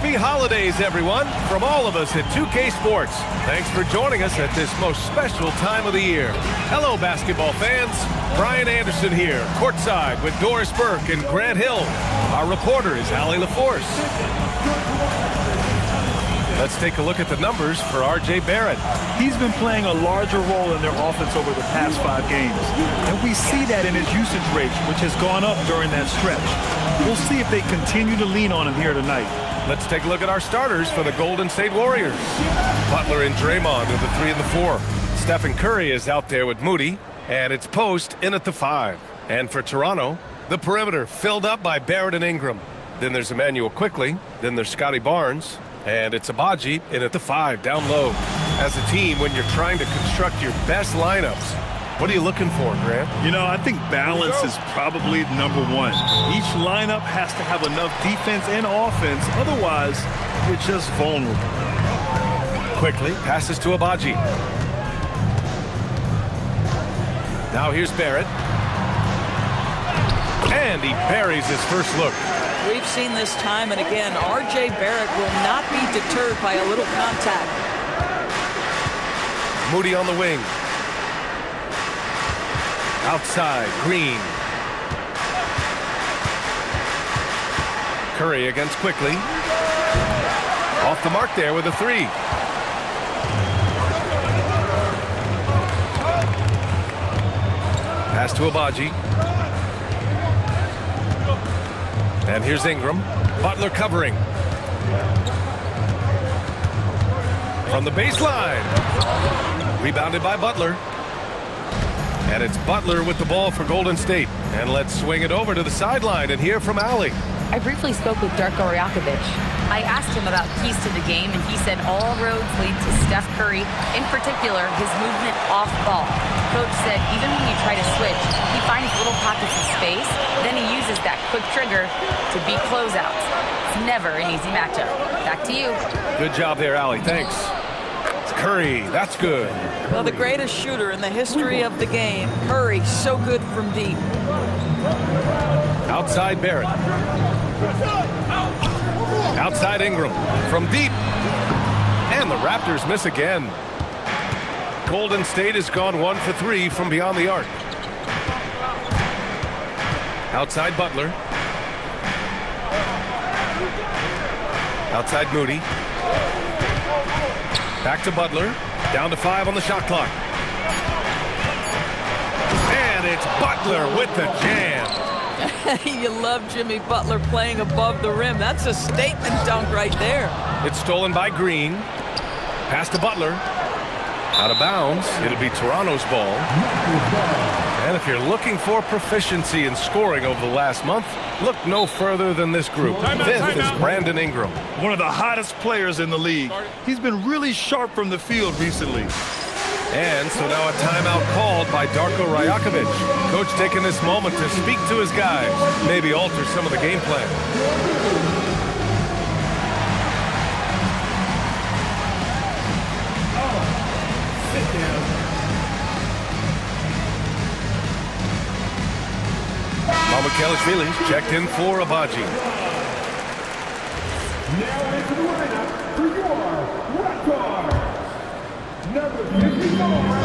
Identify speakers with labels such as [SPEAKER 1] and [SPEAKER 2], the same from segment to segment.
[SPEAKER 1] Happy holidays, everyone, from all of us at 2K Sports. Thanks for joining us at this most special time of the year. Hello, basketball fans. Brian Anderson here, courtside with Doris Burke and Grant Hill. Our reporter is Allie LaForce. Let's take a look at the numbers for R.J. Barrett.
[SPEAKER 2] He's been playing a larger role in their offense over the past 5 games. And we see that in his usage rate, which has gone up during that stretch. We'll see if they continue to lean on him here tonight.
[SPEAKER 1] Let's take a look at our starters for the Golden State Warriors. Butler and Draymond are the 3 and the 4. Stephen Curry is out there with Moody, and it's Post in at the 5. And for Toronto, the perimeter filled up by Barrett and Ingram. Then there's Emmanuel Quickley. Then there's Scotty Barnes. And it's Abaji in at the 5, down low. As a team, when you're trying to construct your best lineups, what are you looking for, Grant?
[SPEAKER 2] You know, I think balance is probably number 1. Each lineup has to have enough defense and offense. Otherwise, you're just vulnerable.
[SPEAKER 1] Quickly passes to Abaji. Now here's Barrett. And he buries his first look.
[SPEAKER 3] We've seen this time and again. R.J. Barrett will not be deterred by a little contact.
[SPEAKER 1] Moody on the wing. Outside, Green. Curry against Quickley. Off the mark there with a 3. Pass to Abaji. And here's Ingram. Butler covering. From the baseline. Rebounded by Butler. And it's Butler with the ball for Golden State. And let's swing it over to the sideline and hear from Allie.
[SPEAKER 4] I briefly spoke with Darko Rajakovic. I asked him about keys to the game, and he said all roads lead to Steph Curry, in particular, his movement off ball. Coach said even when you try to switch, he finds little pockets of space, then he uses that quick trigger to beat closeouts. It's never an easy matchup. Back to you.
[SPEAKER 1] Good job there, Allie. Thanks. It's Curry. That's good.
[SPEAKER 3] Well, the greatest shooter in the history of the game. Curry, so good from deep.
[SPEAKER 1] Outside Barrett. Outside Ingram. From deep. And the Raptors miss again. Golden State has gone 1 for 3 from beyond the arc. Outside Butler. Outside Moody. Back to Butler. Down to 5 on the shot clock. And it's Butler with the jam.
[SPEAKER 3] You love Jimmy Butler playing above the rim. That's a statement dunk right there.
[SPEAKER 1] It's stolen by Green. Pass to Butler. Out of bounds. It'll be Toronto's ball. And if you're looking for proficiency in scoring over the last month, look no further than this group. Fifth is Brandon Ingram.
[SPEAKER 2] One of the hottest players in the league. He's been really sharp from the field recently.
[SPEAKER 1] And so now a timeout called by Darko Rajakovic. Coach taking this moment to speak to his guys, maybe alter some of the game plan. Mama Kelishvili checked in for Abaji.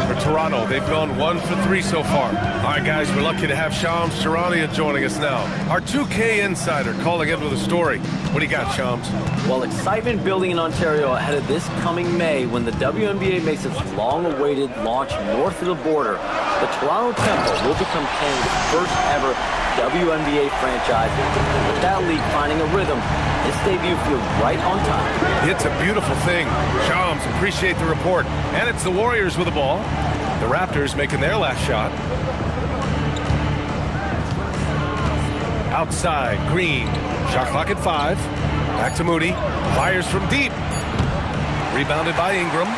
[SPEAKER 1] For Toronto, they've gone 1 for 3 so far. All right, guys, we're lucky to have Shams Charania joining us now. Our 2K insider calling in with a story. What do you got, Shams?
[SPEAKER 5] Well, excitement building in Ontario ahead of this coming May when the WNBA makes its long-awaited launch north of the border. The Toronto Temple will become Canada's first ever WNBA franchise. With that league finding a rhythm, this debut feels right on time.
[SPEAKER 1] It's a beautiful thing. Shams, appreciate the report. And it's the Warriors with the ball. The Raptors making their last shot. Outside, Green. Shot clock at 5. Back to Moody. Fires from deep. Rebounded by Ingram.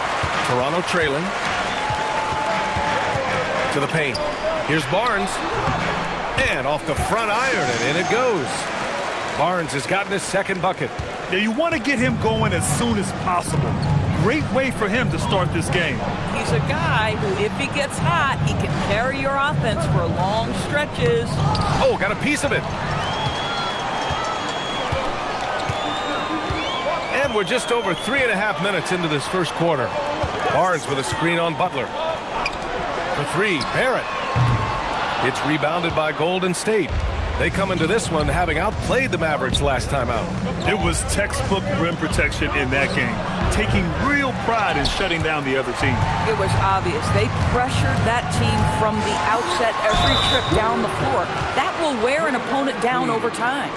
[SPEAKER 1] Toronto trailing. To the paint. Here's Barnes. And off the front iron, and in it goes. Barnes has gotten his second bucket.
[SPEAKER 2] Now, you want to get him going as soon as possible. Great way for him to start this game.
[SPEAKER 3] He's a guy who, if he gets hot, he can carry your offense for long stretches.
[SPEAKER 1] Oh, got a piece of it. And we're just over 3.5 minutes into this first quarter. Barnes with a screen on Butler. For three, Barrett. It's rebounded by Golden State. They come into this one having outplayed the Mavericks last time out.
[SPEAKER 2] It was textbook rim protection in that game, taking real pride in shutting down the other team.
[SPEAKER 3] It was obvious. They pressured that team from the outset every trip down the floor. That will wear an opponent down over time.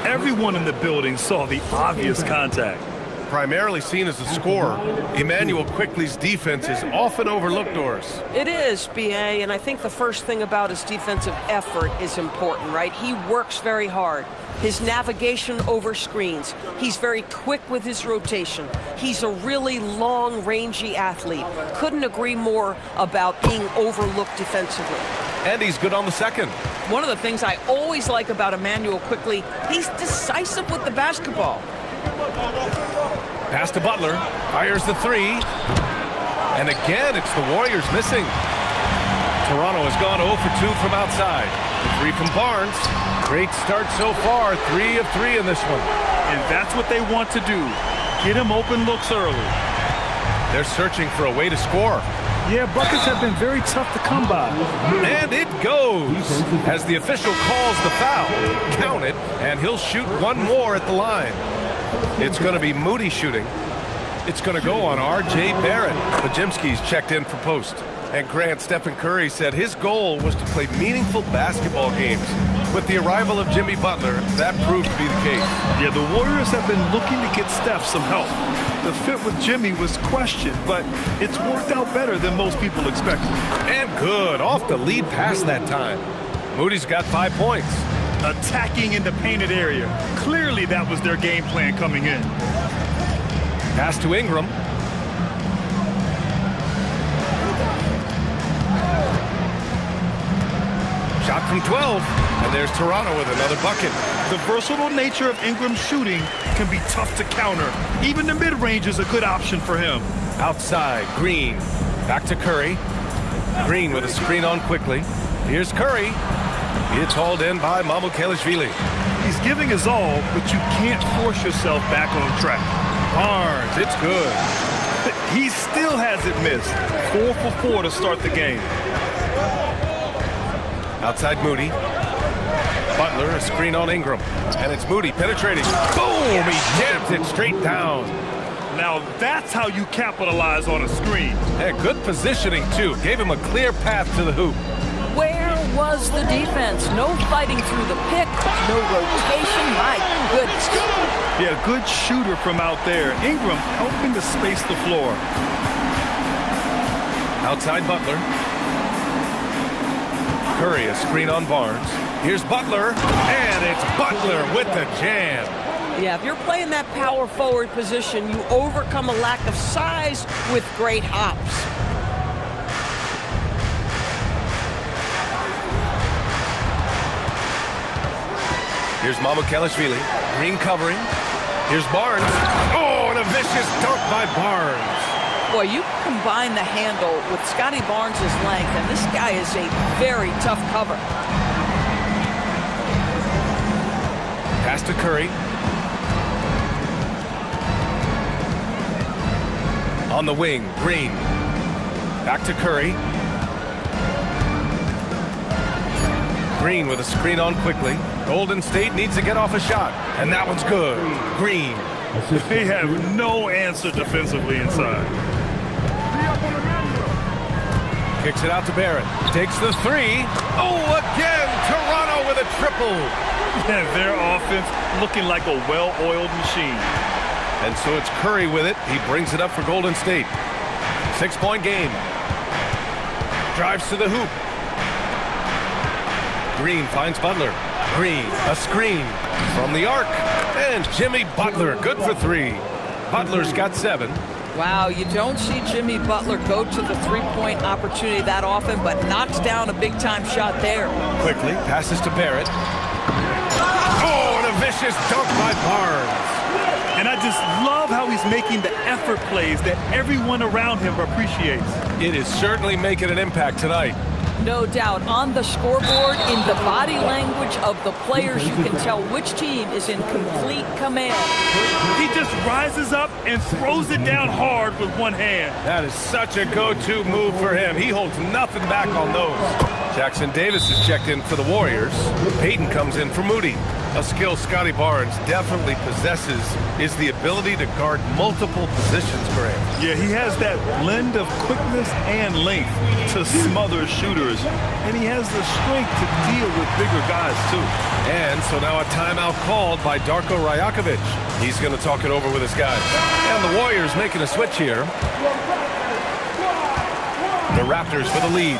[SPEAKER 2] Everyone in the building saw the obvious contact.
[SPEAKER 1] Primarily seen as a scorer, Emmanuel Quickley's defense is often overlooked, Doris.
[SPEAKER 6] It is, B.A., and I think the first thing about his defensive effort is important, right? He works very hard. His navigation over screens. He's very quick with his rotation. He's a really long, rangy athlete. Couldn't agree more about being overlooked defensively.
[SPEAKER 1] And he's good on the second.
[SPEAKER 3] One of the things I always like about Emmanuel Quickley, he's decisive with the basketball.
[SPEAKER 1] Pass to Butler, fires the three, and again it's the Warriors missing. Toronto has gone 0 for 2 from outside. The three from Barnes. Great start so far, 3 of 3 in this one.
[SPEAKER 2] And that's what they want to do, get him open looks early.
[SPEAKER 1] They're searching for a way to score.
[SPEAKER 2] Yeah, buckets have been very tough to come by.
[SPEAKER 1] And it goes as the official calls the foul. Count it, and he'll shoot one more at the line. It's going to be Moody shooting. It's going to go on R.J. Barrett. Pajimski's checked in for post. And Grant, Stephen Curry said his goal was to play meaningful basketball games. With the arrival of Jimmy Butler, that proved to be the case.
[SPEAKER 2] Yeah, the Warriors have been looking to get Steph some help. The fit with Jimmy was questioned, but it's worked out better than most people expected.
[SPEAKER 1] And good, off the lead pass that time. Moody's got 5 points.
[SPEAKER 2] Attacking in the painted area. Clearly that was their game plan coming in.
[SPEAKER 1] Pass to Ingram. Shot from 12, and there's Toronto with another bucket.
[SPEAKER 2] The versatile nature of Ingram's shooting can be tough to counter. Even the mid-range is a good option for him.
[SPEAKER 1] Outside, Green. Back to Curry. Green with a screen on quickly. Here's Curry. It's hauled in by Mamukelashvili.
[SPEAKER 2] He's giving his all, but you can't force yourself back on track.
[SPEAKER 1] Barnes, it's good.
[SPEAKER 2] He still hasn't missed. 4 for 4 to start the game.
[SPEAKER 1] Outside Moody. Butler, a screen on Ingram. And it's Moody penetrating. Boom! He jams it straight down.
[SPEAKER 2] Now that's how you capitalize on a screen.
[SPEAKER 1] Yeah, good positioning, too. Gave him a clear path to the hoop.
[SPEAKER 3] Where was the defense? No fighting through the pick, no rotation. My goodness.
[SPEAKER 2] Yeah, good shooter from out there. Ingram helping to space the floor.
[SPEAKER 1] Outside Butler. Curry, a screen on Barnes. Here's Butler, and it's Butler with the jam.
[SPEAKER 6] Yeah, if you're playing that power forward position, you overcome a lack of size with great hops.
[SPEAKER 1] Here's Mamukelashvili. Green covering. Here's Barnes. Oh, and a vicious dunk by Barnes.
[SPEAKER 3] Boy, you combine the handle with Scotty Barnes' length, and this guy is a very tough cover.
[SPEAKER 1] Pass to Curry. On the wing, Green. Back to Curry. Green with a screen on quickly. Golden State needs to get off a shot, and that one's good. Green.
[SPEAKER 2] They have no answer defensively inside.
[SPEAKER 1] Kicks it out to Barrett. Takes the three. Oh, again, Toronto with a triple.
[SPEAKER 2] Yeah, their offense looking like a well-oiled machine.
[SPEAKER 1] And so it's Curry with it. He brings it up for Golden State. 6-point game. Drives to the hoop. Green finds Butler. Green, a screen from the arc. And Jimmy Butler, good for 3. Butler's got 7.
[SPEAKER 3] Wow, you don't see Jimmy Butler go to the three-point opportunity that often, but knocks down a big-time shot there.
[SPEAKER 1] Quickly, passes to Barrett. Oh, and a vicious dunk by Barnes.
[SPEAKER 2] And I just love how he's making the effort plays that everyone around him appreciates.
[SPEAKER 1] It is certainly making an impact tonight.
[SPEAKER 3] No doubt. On the scoreboard, in the body language of the players, you can tell which team is in complete command.
[SPEAKER 2] He just rises up and throws it down hard with one hand.
[SPEAKER 1] That is such a go-to move for him. He holds nothing back on those. Jackson Davis is checked in for the Warriors. Payton comes in for Moody. A skill Scotty Barnes definitely possesses is the ability to guard multiple positions, Graham.
[SPEAKER 2] Yeah, he has that blend of quickness and length to smother shooters, and he has the strength to deal with bigger guys, too.
[SPEAKER 1] And so now a timeout called by Darko Rajakovic. He's going to talk it over with his guys. And the Warriors making a switch here. The Raptors with a lead.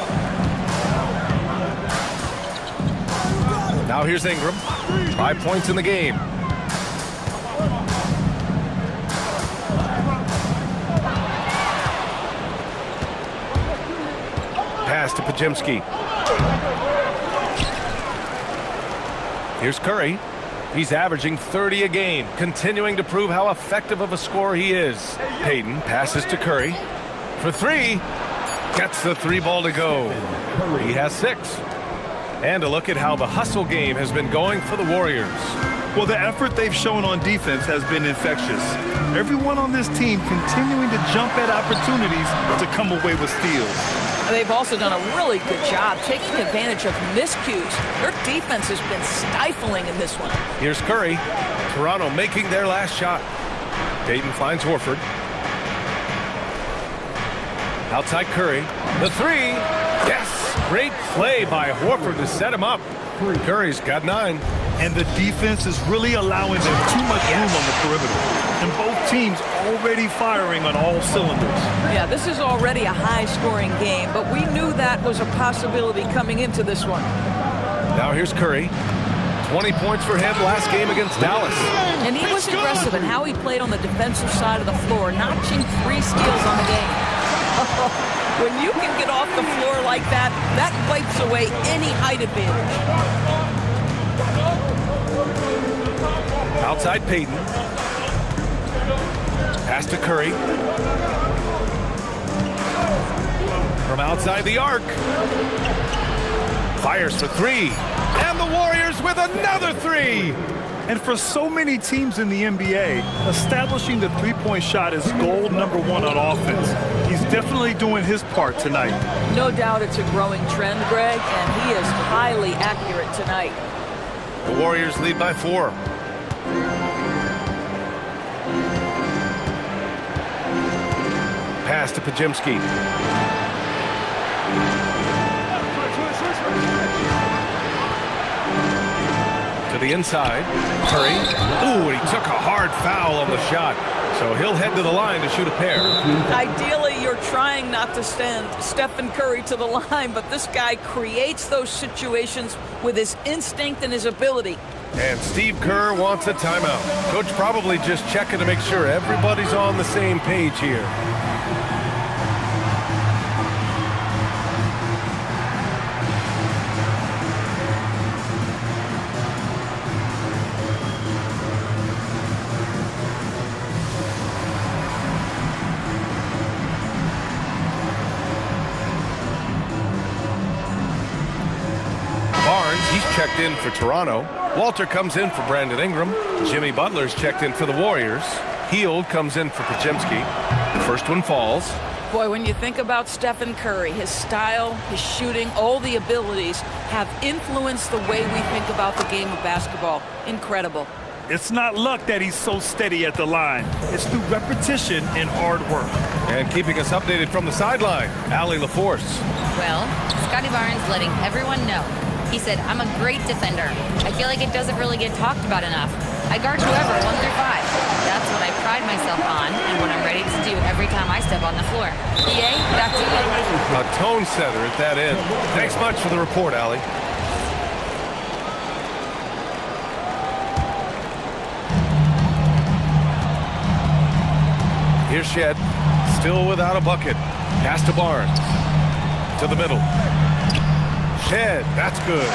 [SPEAKER 1] Now here's Ingram. 5 points in the game. Pass to Podziemski. Here's Curry. He's averaging 30 a game, continuing to prove how effective of a scorer he is. Payton passes to Curry. For three. Gets the three ball to go. He has 6. And a look at how the hustle game has been going for the Warriors.
[SPEAKER 2] Well, the effort they've shown on defense has been infectious. Everyone on this team continuing to jump at opportunities to come away with steals.
[SPEAKER 3] They've also done a really good job taking advantage of miscues. Their defense has been stifling in this one.
[SPEAKER 1] Here's Curry. Toronto making their last shot. Payton finds Horford. Outside Curry. The three. Yes! Great play by Horford to set him up. Curry's got 9.
[SPEAKER 2] And the defense is really allowing them too much room on the perimeter. And both teams already firing on all cylinders.
[SPEAKER 3] Yeah, this is already a high-scoring game, but we knew that was a possibility coming into this one.
[SPEAKER 1] Now here's Curry. 20 points for him last game against Dallas.
[SPEAKER 3] And he was aggressive in how he played on the defensive side of the floor, notching 3 steals on the game. When you can get off the floor like that, that wipes away any height advantage.
[SPEAKER 1] Outside Payton. Pass to Curry. From outside the arc. Fires for 3. And the Warriors with another 3.
[SPEAKER 2] And for so many teams in the NBA, establishing the three-point shot is goal number 1 on offense. He's definitely doing his part tonight.
[SPEAKER 3] No doubt it's a growing trend, Greg, and he is highly accurate tonight.
[SPEAKER 1] The Warriors lead by 4. Pass to Podziemski. To the inside. Curry. Ooh, he took a hard foul on the shot. So he'll head to the line to shoot a pair.
[SPEAKER 3] Ideally, you're trying not to send Stephen Curry to the line, but this guy creates those situations with his instinct and his ability.
[SPEAKER 1] And Steve Kerr wants a timeout. Coach probably just checking to make sure everybody's on the same page here. He's checked in for Toronto. Walter comes in for Brandon Ingram. Jimmy Butler's checked in for the Warriors. Hield comes in for Podziemski. The first one falls.
[SPEAKER 3] Boy, when you think about Stephen Curry, his style, his shooting, all the abilities have influenced the way we think about the game of basketball. Incredible.
[SPEAKER 2] It's not luck that he's so steady at the line. It's through repetition and hard work.
[SPEAKER 1] And keeping us updated from the sideline, Allie LaForce.
[SPEAKER 4] Well, Scotty Barnes letting everyone know. He said, I'm a great defender. I feel like it doesn't really get talked about enough. I guard whoever, 1 through 5. That's what I pride myself on and what I'm ready to do every time I step on the floor. PA, back to you.
[SPEAKER 1] A tone setter at that end. Thanks much for the report, Allie. Here's Shed, still without a bucket. Pass to Barnes. To the middle. Shed, that's good.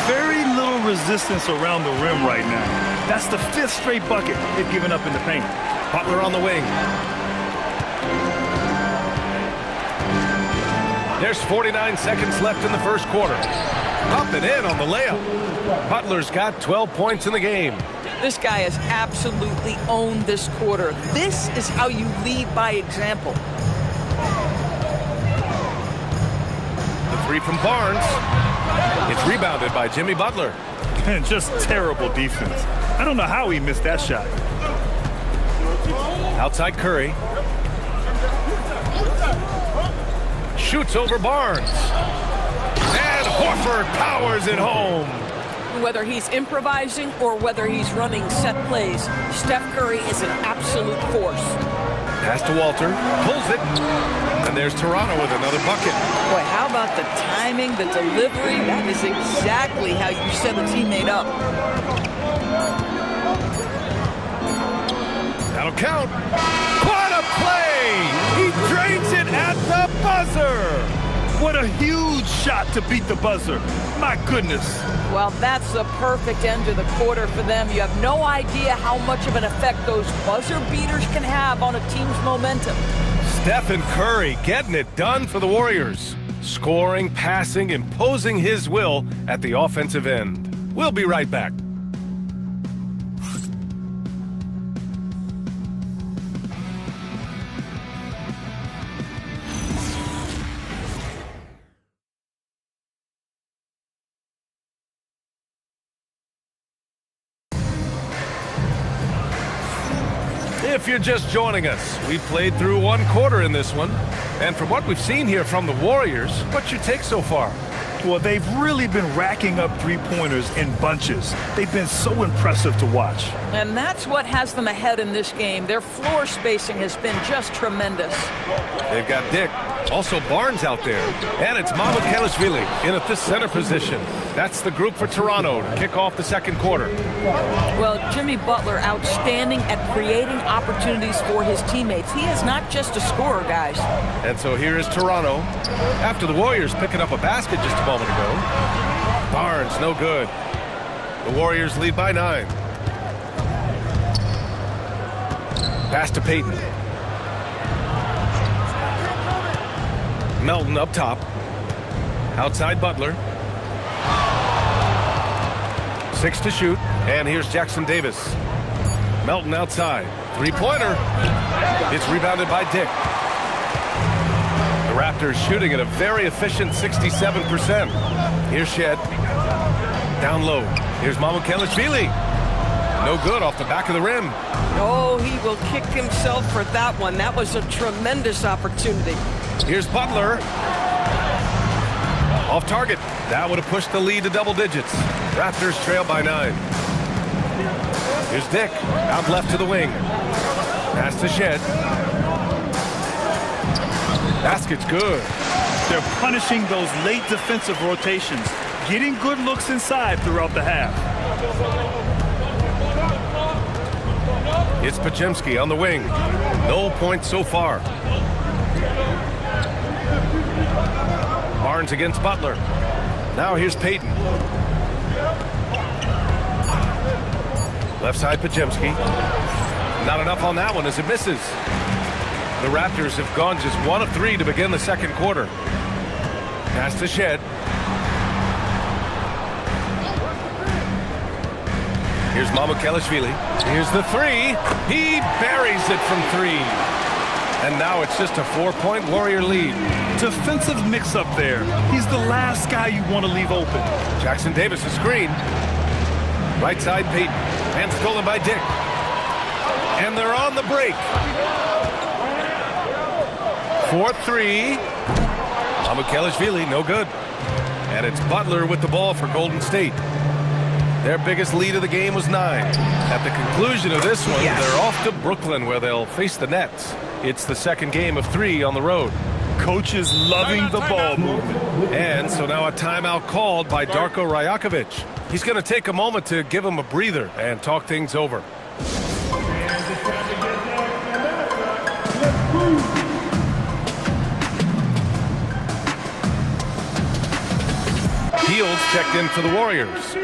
[SPEAKER 2] Very little resistance around the rim right now. That's the 5th straight bucket they've given up in the paint.
[SPEAKER 1] Butler on the wing. There's 49 seconds left in the first quarter. Up and in on the layup. Butler's got 12 points in the game.
[SPEAKER 6] This guy has absolutely owned this quarter. This is how you lead by example.
[SPEAKER 1] The three from Barnes. It's rebounded by Jimmy Butler.
[SPEAKER 2] And just terrible defense. I don't know how he missed that shot.
[SPEAKER 1] Outside Curry. Shoots over Barnes. And Horford powers it home.
[SPEAKER 6] Whether he's improvising or whether he's running set plays, Steph Curry is an absolute force.
[SPEAKER 1] Pass to Walter, pulls it, and there's Toronto with another bucket.
[SPEAKER 6] Boy, how about the timing, the delivery? That is exactly how you set a teammate up.
[SPEAKER 1] That'll count. What a play! He drains it at the buzzer!
[SPEAKER 2] What a huge shot to beat the buzzer. My goodness.
[SPEAKER 6] Well, that's the perfect end to the quarter for them. You have no idea how much of an effect those buzzer beaters can have on a team's momentum.
[SPEAKER 1] Stephen Curry getting it done for the Warriors. Scoring, passing, imposing his will at the offensive end. We'll be right back. If you're just joining us, we played through one quarter in this one. And from what we've seen here from the Warriors, what's your take so far?
[SPEAKER 2] Well, they've really been racking up three-pointers in bunches. They've been so impressive to watch.
[SPEAKER 6] And that's what has them ahead in this game. Their floor spacing has been just tremendous.
[SPEAKER 1] They've got Dick. Also Barnes out there. And it's Mamukelashvili in at the center position. That's the group for Toronto to kick off the second quarter.
[SPEAKER 6] Well, Jimmy Butler outstanding at creating opportunities for his teammates. He is not just a scorer, guys.
[SPEAKER 1] And so here is Toronto. After the Warriors picking up a basket just a moment ago. Barnes, no good. The Warriors lead by 9. Pass to Payton. Melton up top. Outside Butler. 6 to shoot. And here's Jackson Davis. Melton outside. Three-pointer. It's rebounded by Dick. The Raptors shooting at a very efficient 67%. Here's Shed. Down low. Here's Mamukelashvili. No good off the back of the rim.
[SPEAKER 6] Oh, he will kick himself for that one. That was a tremendous opportunity.
[SPEAKER 1] Here's Butler. Off target. That would have pushed the lead to double digits. Raptors trail by 9. Here's Dick. Out left to the wing. Pass to Shed. Basket's good.
[SPEAKER 2] They're punishing those late defensive rotations, getting good looks inside throughout the half.
[SPEAKER 1] It's Podziemski on the wing. No points so far. Barnes against Butler. Now here's Payton. Left side Podziemski. Not enough on that one as it misses. The Raptors have gone just 1 of 3 to begin the second quarter. Pass to Shed. Here's Mamukelashvili. Here's the 3. He buries it from 3. And now it's just a 4-point Warrior lead.
[SPEAKER 2] Defensive mix-up there. He's the last guy you want to leave open.
[SPEAKER 1] Jackson Davis a screen. Right side Payton. And stolen by Dick. And they're on the break. 4-3. Mamukelashvili, no good. And it's Butler with the ball for Golden State. Their biggest lead of the game was 9. At the conclusion of this one, they're off to Brooklyn where they'll face the Nets. It's the second game of 3 on the road.
[SPEAKER 2] Coach is loving the ball movement.
[SPEAKER 1] And so now a timeout called by Darko Rajakovic. He's going to take a moment to give him a breather and talk things over. Fields checked in for the Warriors.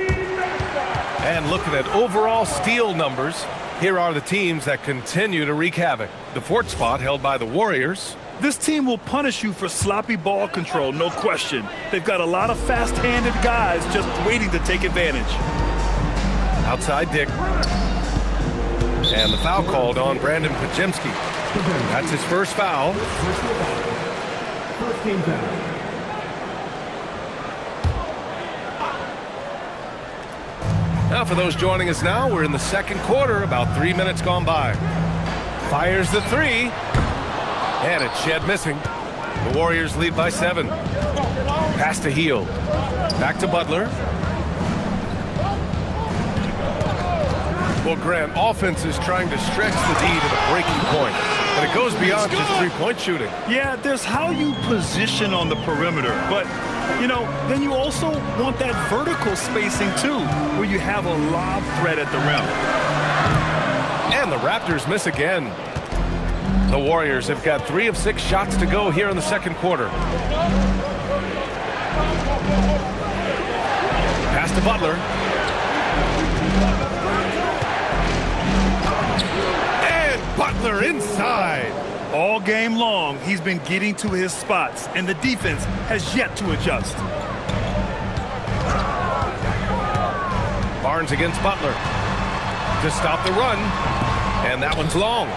[SPEAKER 1] And looking at overall steal numbers, here are the teams that continue to wreak havoc. The 4th spot held by the Warriors.
[SPEAKER 2] This team will punish you for sloppy ball control, no question. They've got a lot of fast-handed guys just waiting to take advantage.
[SPEAKER 1] Outside Dick. And the foul called on Brandon Pajemski. That's his first foul.
[SPEAKER 7] First team foul.
[SPEAKER 1] Now for those joining us now, we're in the second quarter, about 3 minutes gone by. Fires the three. And it's Shed missing. The Warriors lead by 7. Pass to Hield. Back to Butler. Well, Grant, offense is trying to stretch the D to the breaking point. But it goes beyond just three-point shooting.
[SPEAKER 2] Yeah, there's how you position on the perimeter. But, you know, then you also want that vertical spacing, too, where you have a lob threat at the rim.
[SPEAKER 1] And the Raptors miss again. The Warriors have got 3 of 6 shots to go here in the second quarter. Pass to Butler. And Butler inside.
[SPEAKER 2] All game long, he's been getting to his spots, and the defense has yet to adjust.
[SPEAKER 1] Barnes against Butler to stop the run, and that one's long.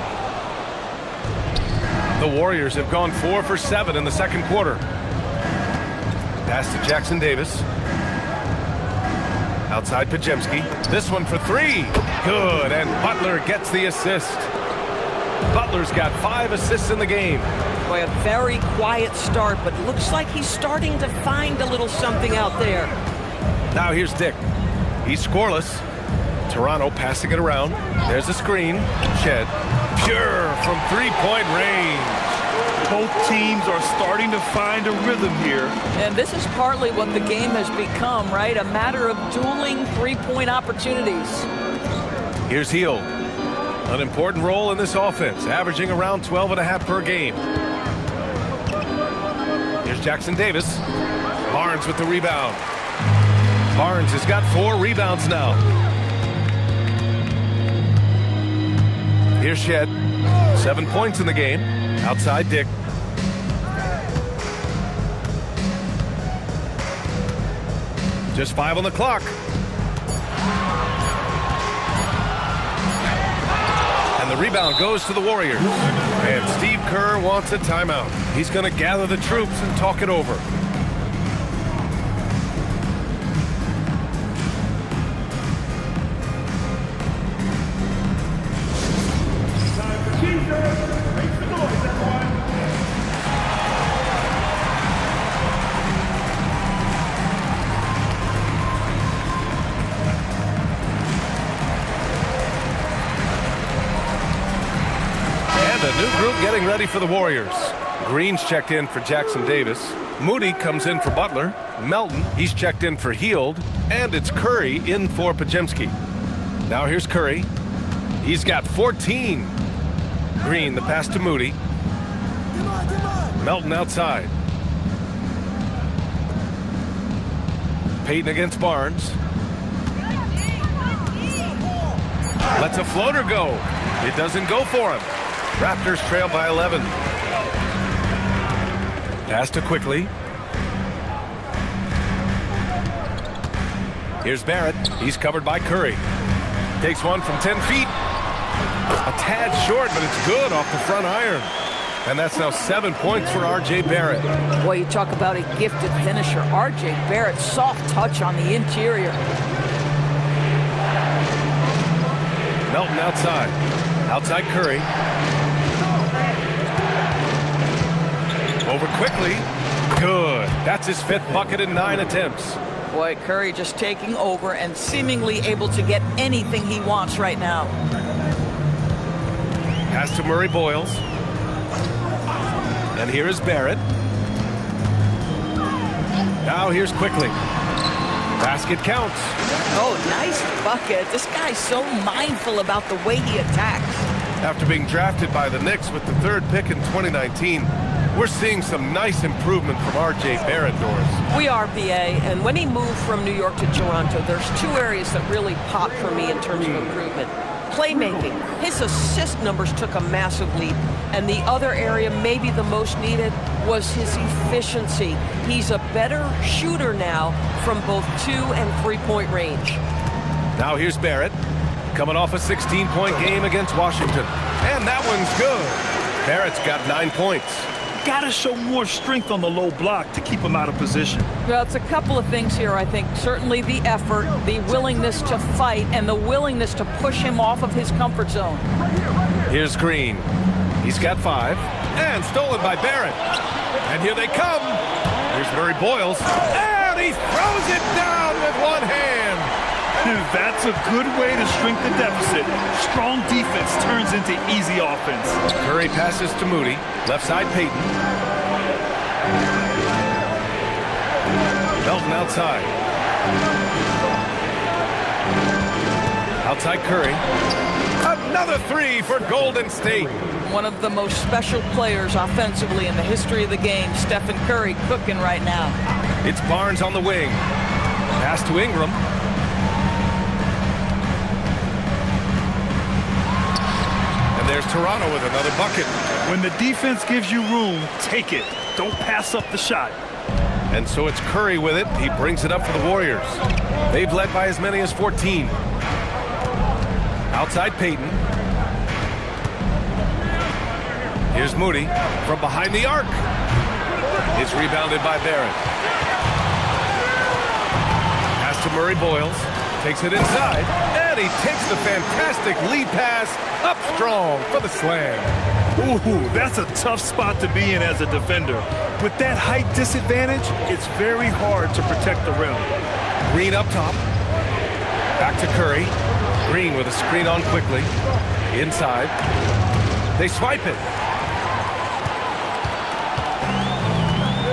[SPEAKER 1] The Warriors have gone 4 for 7 in the second quarter. Pass to Jackson Davis. Outside Pajemski. This one for 3. Good, and Butler gets the assist. Butler's got 5 assists in the game.
[SPEAKER 6] Boy, a very quiet start, but looks like he's starting to find a little something out there.
[SPEAKER 1] Now here's Dick. He's scoreless. Toronto passing it around. There's a screen. Shed. Pure from three-point range.
[SPEAKER 2] Both teams are starting to find a rhythm here.
[SPEAKER 3] And this is partly what the game has become, right? A matter of dueling three-point opportunities.
[SPEAKER 1] Here's Hield. An important role in this offense, averaging around 12.5 per game. Here's Jackson Davis. Barnes with the rebound. Barnes has got 4 rebounds now. Here's Shed. 7 points in the game. Outside Dick. Just 5 on the clock. And the rebound goes to the Warriors. And Steve Kerr wants a timeout. He's going to gather the troops and talk it over. Getting ready for the Warriors. Green's checked in for Jackson Davis. Moody comes in for Butler. Melton, he's checked in for Hield. And it's Curry in for Pajemski. Now here's Curry. He's got 14. Green, the pass to Moody. Melton outside. Payton against Barnes. Lets a floater go. It doesn't go for him. Raptors trail by 11. Pass to Quickly. Here's Barrett. He's covered by Curry. Takes one from 10 feet. A tad short, but it's good off the front iron. And that's now 7 points for R.J. Barrett.
[SPEAKER 3] Boy, you talk about a gifted finisher. R.J. Barrett, soft touch on the interior.
[SPEAKER 1] Melton outside. Outside Curry. Over Quickly. Good. That's his 5th bucket in 9 attempts.
[SPEAKER 3] Boy, Curry just taking over and seemingly able to get anything he wants right now.
[SPEAKER 1] Pass to Murray Boyles. And here is Barrett. Now here's Quickly. Basket counts.
[SPEAKER 3] Oh, nice bucket. This guy's so mindful about the way he attacks.
[SPEAKER 1] After being drafted by the Knicks with the 3rd pick in 2019, we're seeing some nice improvement from R.J. Barrett, Doris.
[SPEAKER 6] We are, BA, and when he moved from New York to Toronto, there's 2 areas that really pop for me in terms of improvement. playmaking. His assist numbers took a massive leap. And the other area maybe the most needed was his efficiency. He's a better shooter now from both 2- and 3-point range.
[SPEAKER 1] Now here's Barrett, coming off a 16-point game against Washington. And that one's good. Barrett's got 9 points.
[SPEAKER 2] Got to show more strength on the low block to keep him out of position.
[SPEAKER 3] Well, it's a couple of things here, I think. Certainly the effort, the willingness to fight, and the willingness to push him off of his comfort zone.
[SPEAKER 1] Here's Green. He's got 5. And stolen by Barrett. And here they come. Here's Murray Boyles. And he throws it down with one hand.
[SPEAKER 2] That's a good way to shrink the deficit. Strong defense turns into easy offense.
[SPEAKER 1] Curry passes to Moody. Left side, Payton. Melton outside. Outside Curry. Another 3 for Golden State.
[SPEAKER 3] One of the most special players offensively in the history of the game, Stephen Curry, cooking right now.
[SPEAKER 1] It's Barnes on the wing. Pass to Ingram. And there's Toronto with another bucket.
[SPEAKER 2] When the defense gives you room, take it. Don't pass up the shot.
[SPEAKER 1] And so it's Curry with it. He brings it up for the Warriors. They've led by as many as 14. Outside Payton. Here's Moody from behind the arc. It's rebounded by Barrett. Pass to Murray Boyles. Takes it inside. And he takes the fantastic lead pass up strong for the slam.
[SPEAKER 2] Ooh, that's a tough spot to be in as a defender. With that height disadvantage, it's very hard to protect the rim.
[SPEAKER 1] Green up top. Back to Curry. Green with a screen on quickly. Inside. They swipe it.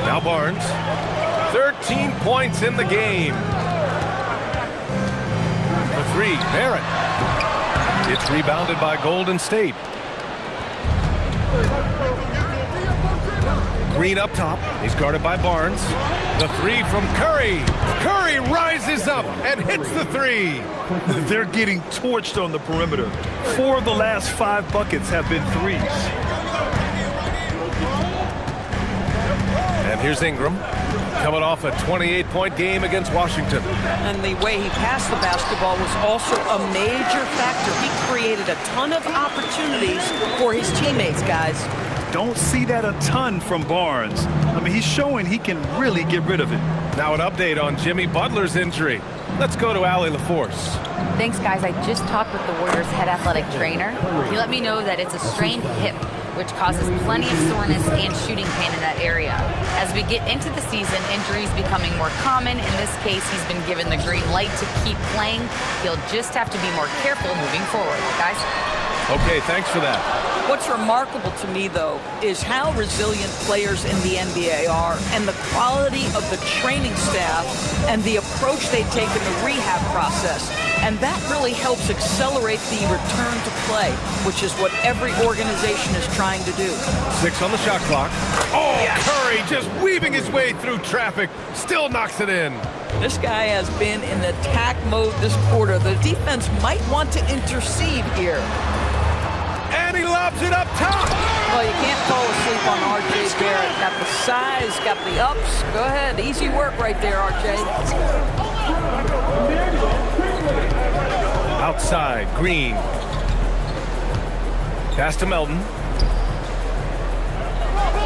[SPEAKER 1] Now Barnes. 13 points in the game. The 3, Barrett. It's rebounded by Golden State. Green up top. He's guarded by Barnes. The 3 from Curry. Curry rises up and hits the 3.
[SPEAKER 2] They're getting torched on the perimeter. 4 of the last 5 buckets have been threes.
[SPEAKER 1] And here's Ingram, coming off a 28-point game against Washington.
[SPEAKER 6] And the way he passed the basketball was also a major factor. He created a ton of opportunities for his teammates, guys.
[SPEAKER 2] Don't see that a ton from Barnes. I mean, he's showing he can really get rid of it.
[SPEAKER 1] Now an update on Jimmy Butler's injury. Let's go to Allie LaForce.
[SPEAKER 4] Thanks, guys. I just talked with the Warriors' head athletic trainer. He let me know that it's a strained hip, which causes plenty of soreness and shooting pain in that area. As we get into the season, injuries becoming more common. In this case, he's been given the green light to keep playing. He'll just have to be more careful moving forward, guys.
[SPEAKER 1] Okay, thanks for that.
[SPEAKER 3] What's remarkable to me, though, is how resilient players in the NBA are and the quality of the training staff and the approach they take in the rehab process. And that really helps accelerate the return to play, which is what every organization is trying to do.
[SPEAKER 1] 6 on the shot clock. Oh, yes. Curry just weaving his way through traffic. Still knocks it in.
[SPEAKER 3] This guy has been in attack mode this quarter. The defense might want to intercede here.
[SPEAKER 1] And he lobs it up top.
[SPEAKER 3] Well, you can't fall asleep on R.J. Barrett. Got the size, got the ups. Go ahead. Easy work right there, R.J.
[SPEAKER 1] Outside, Green. Pass to Melton.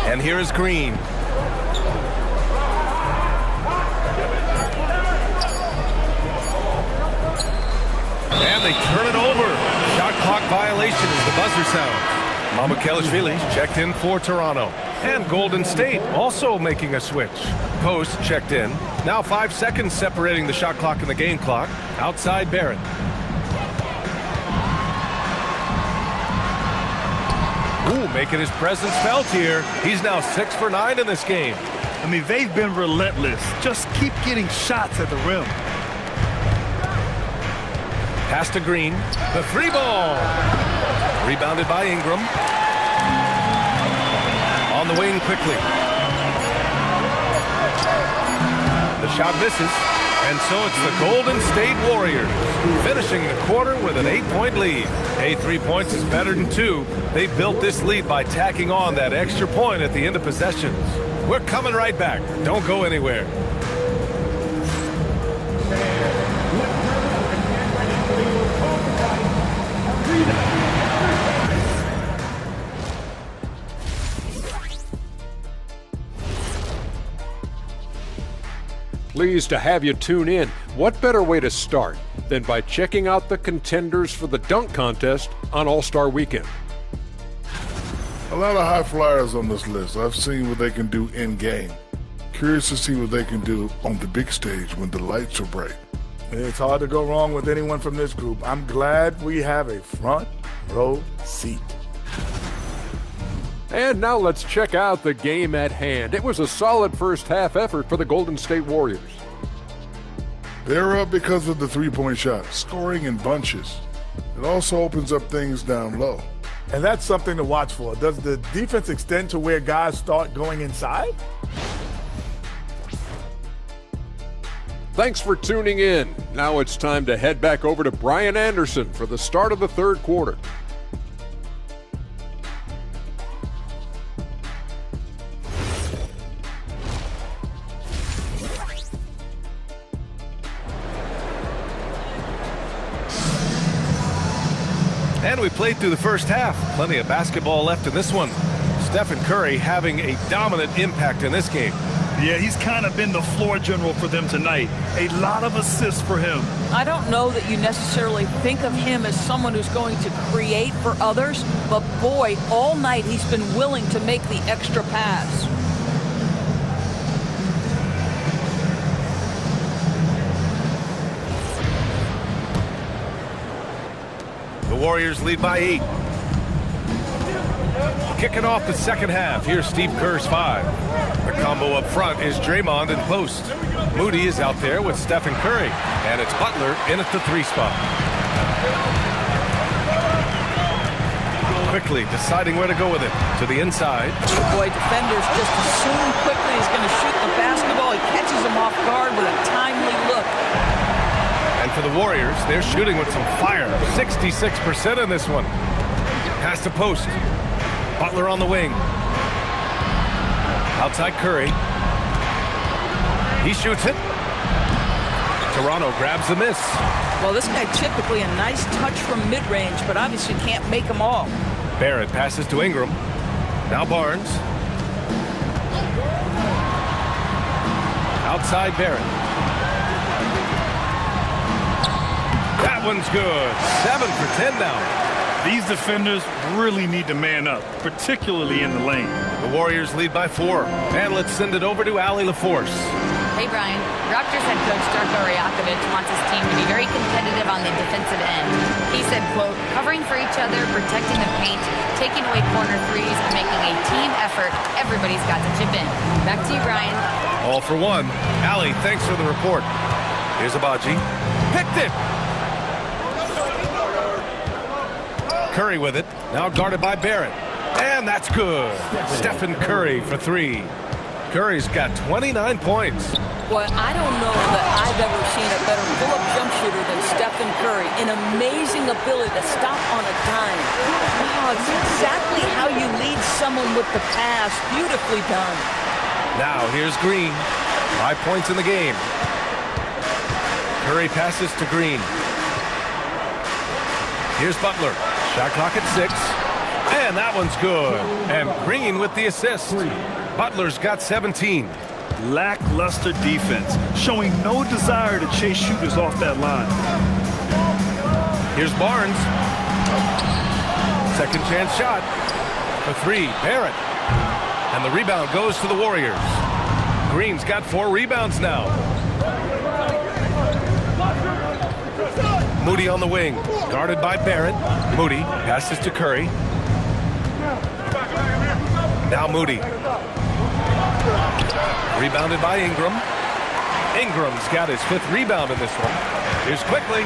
[SPEAKER 1] And here is Green. And they turn it over. Shot clock violation as the buzzer sounds. Mamukelashvili checked in for Toronto. And Golden State also making a switch. Post checked in. Now 5 seconds separating the shot clock and the game clock. Outside Barrett. Ooh, making his presence felt here. He's now 6 for 9 in this game.
[SPEAKER 2] I mean, they've been relentless. Just keep getting shots at the rim.
[SPEAKER 1] Pass to Green. The 3 ball. Rebounded by Ingram. On the wing quickly. The shot misses. And so it's the Golden State Warriors finishing the quarter with an 8-point lead. Hey, 3 points is better than 2. They built this lead by tacking on that extra point at the end of possessions. We're coming right back. Don't go anywhere.
[SPEAKER 7] Pleased to have you tune in. What better way to start than by checking out the contenders for the dunk contest on All-Star Weekend?
[SPEAKER 8] A lot of high flyers on this list. I've seen what they can do in-game. Curious to see what they can do on the big stage when the lights are bright.
[SPEAKER 9] It's hard to go wrong with anyone from this group. I'm glad we have a front row seat.
[SPEAKER 7] And now let's check out the game at hand. It was a solid first half effort for the Golden State Warriors.
[SPEAKER 8] They're up because of the three-point shot, scoring in bunches. It also opens up things down low.
[SPEAKER 9] And that's something to watch for. Does the defense extend to where guys start going inside?
[SPEAKER 7] Thanks for tuning in. Now it's time to head back over to Brian Anderson for the start of the third quarter.
[SPEAKER 1] And we played through the first half. Plenty of basketball left in this one. Stephen Curry having a dominant impact in this game.
[SPEAKER 2] Yeah, he's kind of been the floor general for them tonight. A lot of assists for him.
[SPEAKER 3] I don't know that you necessarily think of him as someone who's going to create for others, but boy, all night he's been willing to make the extra pass.
[SPEAKER 1] The Warriors lead by 8. Kicking off the second half, here's Steve Kerr's 5. The combo up front is Draymond in post. Moody is out there with Stephen Curry, and it's Butler in at the 3 spot. Quickly deciding where to go with it. To the inside.
[SPEAKER 3] Boy, defenders just assume quickly he's going to shoot the basketball. He catches him off guard with a timely look.
[SPEAKER 1] And for the Warriors, they're shooting with some fire. 66% in this one. Pass to post. Butler on the wing. Outside Curry. He shoots it. Toronto grabs the miss.
[SPEAKER 3] Well, this guy typically a nice touch from mid-range, but obviously can't make them all.
[SPEAKER 1] Barrett passes to Ingram. Now Barnes. Outside Barrett. That one's good. 7 for 10 now.
[SPEAKER 2] These defenders really need to man up, particularly in the lane.
[SPEAKER 1] The Warriors lead by 4. And let's send it over to Allie LaForce.
[SPEAKER 4] Hey, Brian. Raptors head coach Darko Rajakovic wants his team to be very competitive on the defensive end. He said, quote, covering for each other, protecting the paint, taking away corner threes, and making a team effort. Everybody's got to chip in. Back to you, Brian.
[SPEAKER 1] All for one. Allie, thanks for the report. Here's Abaji. Picked it! Curry with it. Now guarded by Barrett. And that's good. Stephen Curry for 3. Curry's got 29 points.
[SPEAKER 3] Boy, I don't know that I've ever seen a better pull-up jump shooter than Stephen Curry. An amazing ability to stop on a dime. Wow, it's exactly how you lead someone with the pass. Beautifully done.
[SPEAKER 1] Now here's Green. 5 points in the game. Curry passes to Green. Here's Butler. Shot clock at 6. And that one's good. And Green with the assist. Butler's got 17.
[SPEAKER 2] Lackluster defense, showing no desire to chase shooters off that line.
[SPEAKER 1] Here's Barnes. Second chance shot. For 3, Barrett. And the rebound goes to the Warriors. Green's got 4 rebounds now. Moody on the wing, guarded by Barrett. Moody passes to Curry. Now Moody. Rebounded by Ingram. Ingram's got his 5th rebound in this one. Here's Quickly.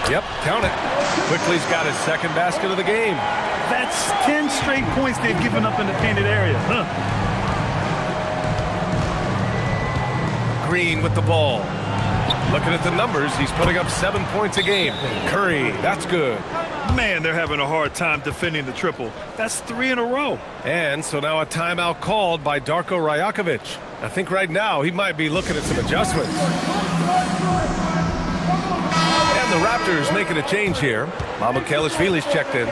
[SPEAKER 1] Yep, count it. Quickly's got his 2nd basket of the game.
[SPEAKER 2] That's 10 straight points they've given up in the painted area.
[SPEAKER 1] Green with the ball. Looking at the numbers, he's putting up 7 points a game. Curry, that's good.
[SPEAKER 2] Man, they're having a hard time defending the triple. That's 3 in a row.
[SPEAKER 1] And so now a timeout called by Darko Rajakovic. I think right now he might be looking at some adjustments. And the Raptors making a change here. Mamukelashvili's checked in.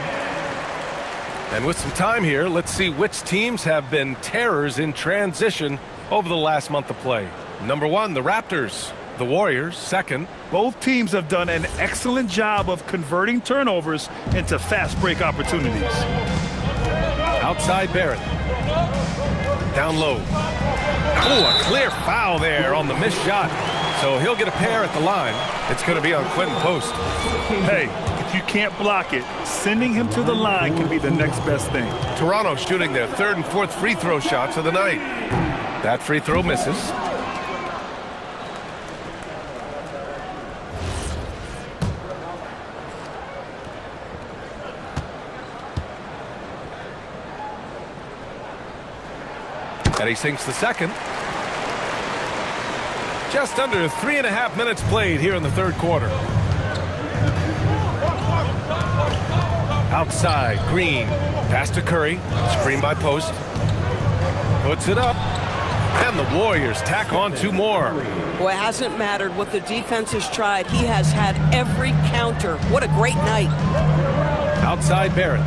[SPEAKER 1] And with some time here, let's see which teams have been terrors in transition over the last month of play. Number 1, the Raptors. The Warriors, second.
[SPEAKER 2] Both teams have done an excellent job of converting turnovers into fast break opportunities.
[SPEAKER 1] Outside Barrett. Down low. Oh, a clear foul there on the missed shot. So he'll get a pair at the line. It's going to be on Quentin Post.
[SPEAKER 2] Hey, if you can't block it, sending him to the line can be the next best thing.
[SPEAKER 1] Toronto shooting their 3rd and 4th free throw shots of the night. That free throw misses. And he sinks the second. Just under 3.5 minutes played here in the 3rd quarter. Outside, Green. Pass to Curry. Screen by Post. Puts it up. And the Warriors tack on 2 more.
[SPEAKER 6] Boy, it hasn't mattered what the defense has tried. He has had every counter. What a great night.
[SPEAKER 1] Outside Barrett.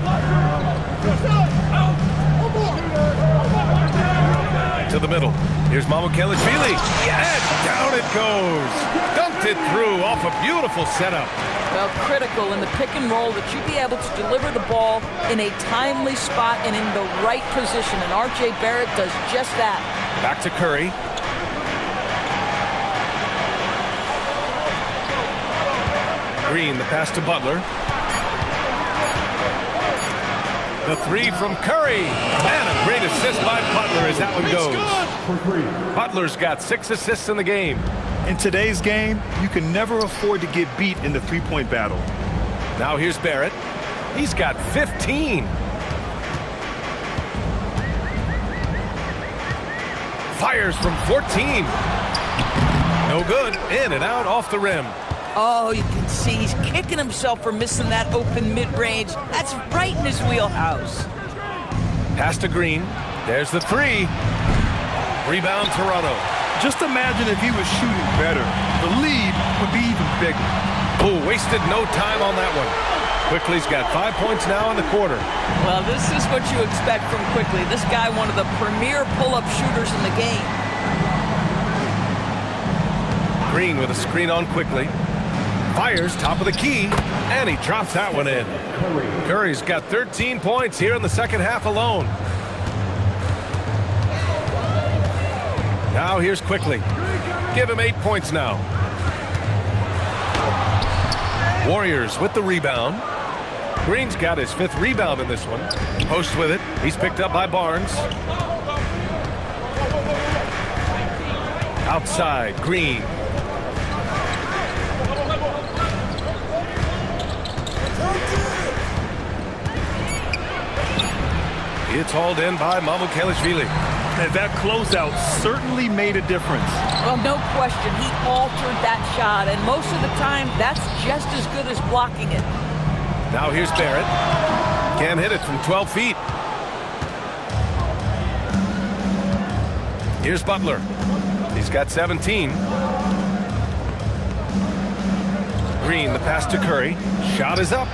[SPEAKER 1] To the middle. Here's Mamukelashvili. And down it goes. Dunked it through off a beautiful setup.
[SPEAKER 3] Well, critical in the pick and roll that you be able to deliver the ball in a timely spot and in the right position. And R.J. Barrett does just that.
[SPEAKER 1] Back to Curry. Green, the pass to Butler. The 3 from Curry. And a great assist by Butler as that one goes. Butler's got 6 assists in the game.
[SPEAKER 2] In today's game, you can never afford to get beat in the three-point battle.
[SPEAKER 1] Now here's Barrett. He's got 15. Fires from 14. No good. In and out off the rim.
[SPEAKER 3] Oh, you can see he's kicking himself for missing that open mid-range. That's right in his wheelhouse.
[SPEAKER 1] Pass to Green. There's the 3. Rebound Toronto.
[SPEAKER 2] Just imagine if he was shooting better. The lead would be even bigger.
[SPEAKER 1] Oh, wasted no time on that one. Quickly's got 5 points now in the quarter.
[SPEAKER 3] Well, this is what you expect from Quickly. This guy, one of the premier pull-up shooters in the game.
[SPEAKER 1] Green with a screen on Quickly. Fires top of the key, and he drops that one in. Curry's got 13 points here in the second half alone. Now here's Quickly. Give him 8 points now. Warriors with the rebound. Green's got his 5th rebound in this one. Post with it. He's picked up by Barnes. Outside, Green. It's hauled in by Mamukelashvili.
[SPEAKER 2] And that closeout certainly made a difference.
[SPEAKER 3] Well, no question. He altered that shot, and most of the time, that's just as good as blocking it.
[SPEAKER 1] Now here's Barrett. Can't hit it from 12 feet. Here's Butler. He's got 17. Green, the pass to Curry. Shot is up.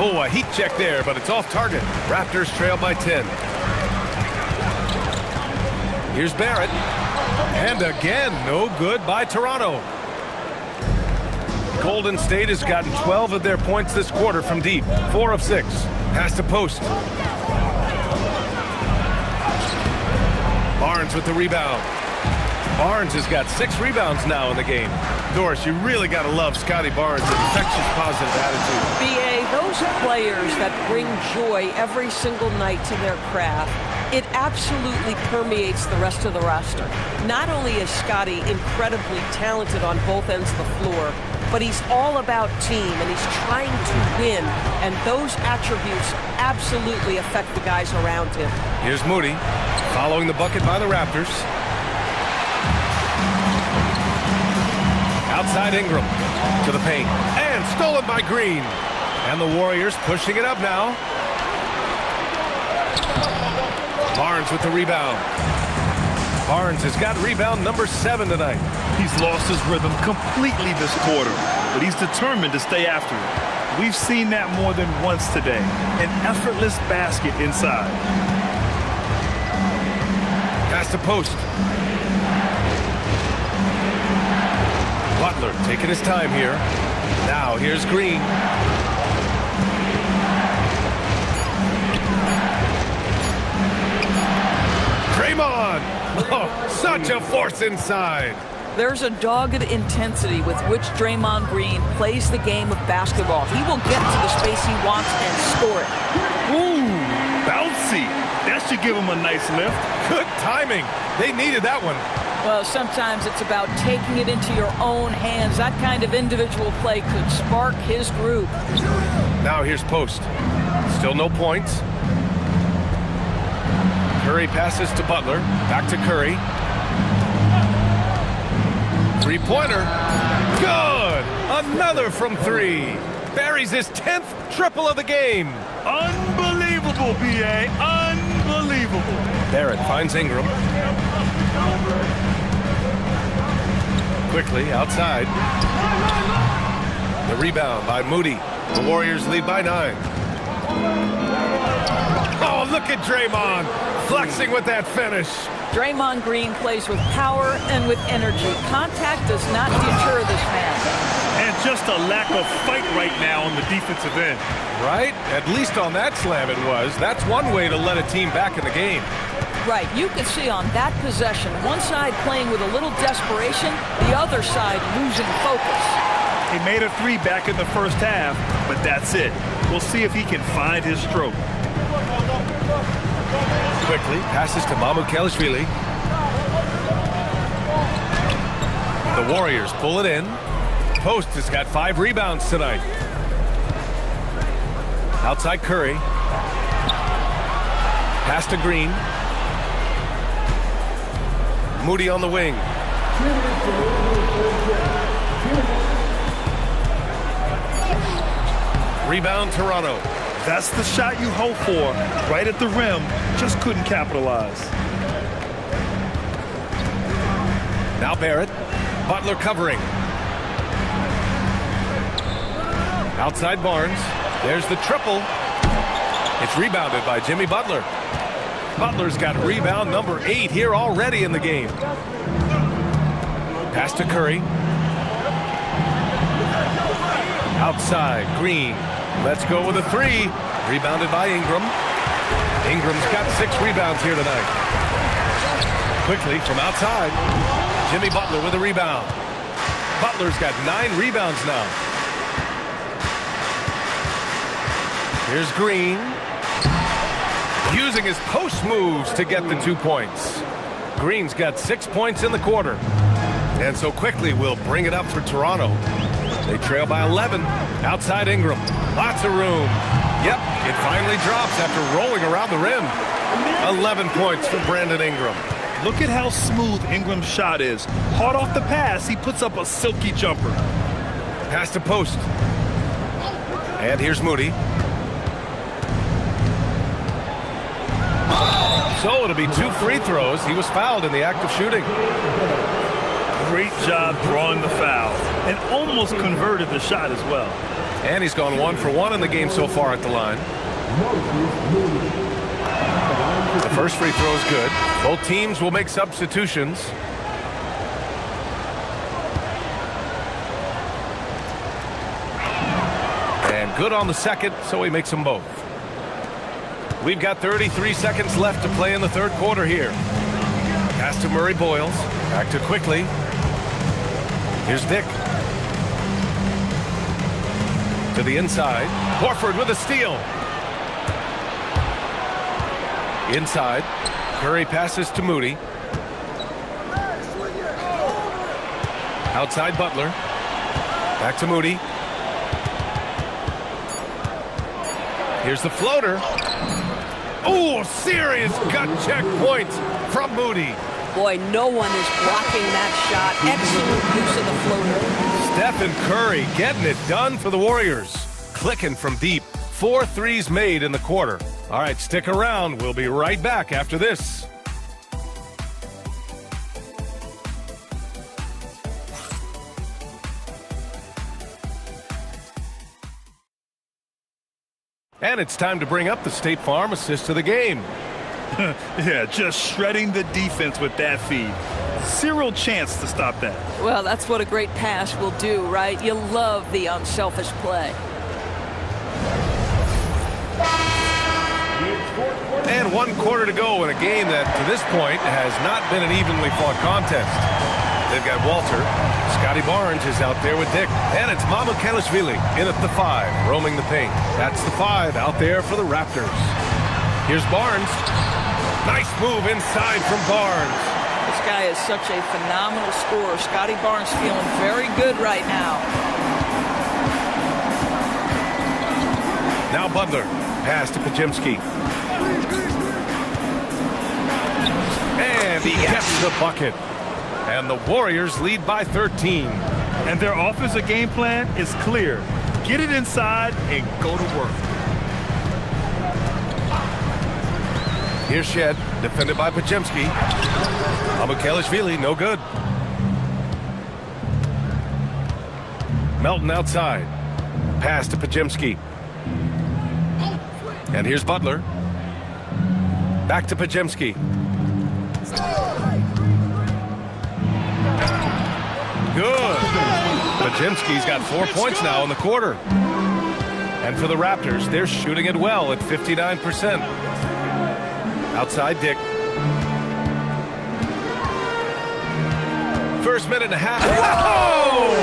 [SPEAKER 1] Oh, a heat check there, but it's off target. Raptors trail by 10. Here's Barrett. And again, no good by Toronto. Golden State has gotten 12 of their points this quarter from deep. 4 of 6. Pass to Post. Barnes with the rebound. Barnes has got 6 rebounds now in the game. Doris, you really got to love Scotty Barnes' infectious positive attitude.
[SPEAKER 6] B.A., those players that bring joy every single night to their craft, it absolutely permeates the rest of the roster. Not only is Scotty incredibly talented on both ends of the floor, but he's all about team, and he's trying to win, and those attributes absolutely affect the guys around him.
[SPEAKER 1] Here's Moody, following the bucket by the Raptors. Outside Ingram to the paint. And stolen by Green. And the Warriors pushing it up now. Barnes with the rebound. Barnes has got rebound number 7 tonight.
[SPEAKER 2] He's lost his rhythm completely this quarter, but he's determined to stay after it. We've seen that more than once today. An effortless basket inside.
[SPEAKER 1] Pass to post. Butler taking his time here. Now here's Green. Draymond! Oh, such a force inside.
[SPEAKER 3] There's a dogged intensity with which Draymond Green plays the game of basketball. He will get to the space he wants and score it.
[SPEAKER 2] Ooh, bouncy. That should give him a nice lift.
[SPEAKER 1] Good timing. They needed that one.
[SPEAKER 3] Well, sometimes it's about taking it into your own hands. That kind of individual play could spark his groove.
[SPEAKER 1] Now here's post. Still no points. Curry passes to Butler. Back to Curry. Three-pointer. Good! Another from 3. Buries his 10th triple of the game.
[SPEAKER 2] Unbelievable, B.A. Unbelievable.
[SPEAKER 1] Barrett finds Ingram. Quickly outside. The rebound by Moody. The Warriors lead by 9. Oh, look at Draymond flexing with that finish.
[SPEAKER 3] Draymond Green plays with power and with energy. Contact does not deter this man.
[SPEAKER 2] And just a lack of fight right now on the defensive end.
[SPEAKER 1] Right? At least on that slam it was. That's one way to let a team back in the game.
[SPEAKER 3] Right. You can see on that possession, one side playing with a little desperation, the other side losing focus.
[SPEAKER 2] He made a 3 back in the first half, but that's it. We'll see if he can find his stroke.
[SPEAKER 1] Quickly passes to Mamukelashvili. The Warriors pull it in. Post has got 5 rebounds tonight. Outside Curry. Pass to Green. Moody on the wing. Rebound Toronto.
[SPEAKER 2] That's the shot you hope for. Right at the rim. Just couldn't capitalize.
[SPEAKER 1] Now Barrett. Butler covering. Outside Barnes. There's the triple. It's rebounded by Jimmy Butler. Butler's got rebound number 8 here already in the game. Pass to Curry. Outside, Green. Let's go with a 3. Rebounded by Ingram. Ingram's got 6 rebounds here tonight. Quickly from outside. Jimmy Butler with a rebound. Butler's got 9 rebounds now. Here's Green. Using his post moves to get the 2 points. Green's got 6 points in the quarter. And so quickly we'll bring it up for Toronto. They trail by 11. Outside Ingram. Lots of room. Yep, it finally drops after rolling around the rim. 11 points for Brandon Ingram.
[SPEAKER 2] Look at how smooth Ingram's shot is. Hard off the pass, he puts up a silky jumper.
[SPEAKER 1] Pass to post. And here's Moody. So it'll be 2 free throws. He was fouled in the act of shooting.
[SPEAKER 2] Great job drawing the foul. And almost converted the shot as well.
[SPEAKER 1] And he's gone 1 for 1 in the game so far at the line. The first free throw is good. Both teams will make substitutions. And good on the second, so he makes them both. We've got 33 seconds left to play in the third quarter here. Pass to Murray Boyles. Back to Quickly. Here's Dick. To the inside. Horford with a steal. Inside. Curry passes to Moody. Outside Butler. Back to Moody. Here's the floater. Oh, serious gut check points from Moody.
[SPEAKER 6] Boy, no one is blocking that shot. Excellent use of the floater.
[SPEAKER 1] Stephen Curry getting it done for the Warriors. Clicking from deep. 4 threes made in the quarter. All right, stick around. We'll be right back after this. And it's time to bring up the State Farm assist of the game.
[SPEAKER 2] Yeah, just shredding the defense with that feed. Zero chance to stop that.
[SPEAKER 6] Well, that's what a great pass will do, right? You love the unselfish play.
[SPEAKER 1] And 1 quarter to go in a game that, to this point, has not been an evenly fought contest. They've got Walter. Scotty Barnes is out there with Dick. And it's Mamukelashvili in at the 5, roaming the paint. That's the 5 out there for the Raptors. Here's Barnes. Nice move inside from Barnes.
[SPEAKER 6] This guy is such a phenomenal scorer. Scotty Barnes feeling very good right now.
[SPEAKER 1] Now Butler. Pass to Pajemski. And he gets the bucket. And the Warriors lead by 13.
[SPEAKER 2] And their offensive game plan is clear. Get it inside and go to work.
[SPEAKER 1] Here's Shed, defended by Pajemski. Mamukelashvili, no good. Melton outside. Pass to Pajemski. And here's Butler. Back to Pajemski. Good. Pajemski's got 4 points now in the quarter. And for the Raptors, they're shooting it well at 59%. Outside Dick. First minute and a half.
[SPEAKER 6] Whoa!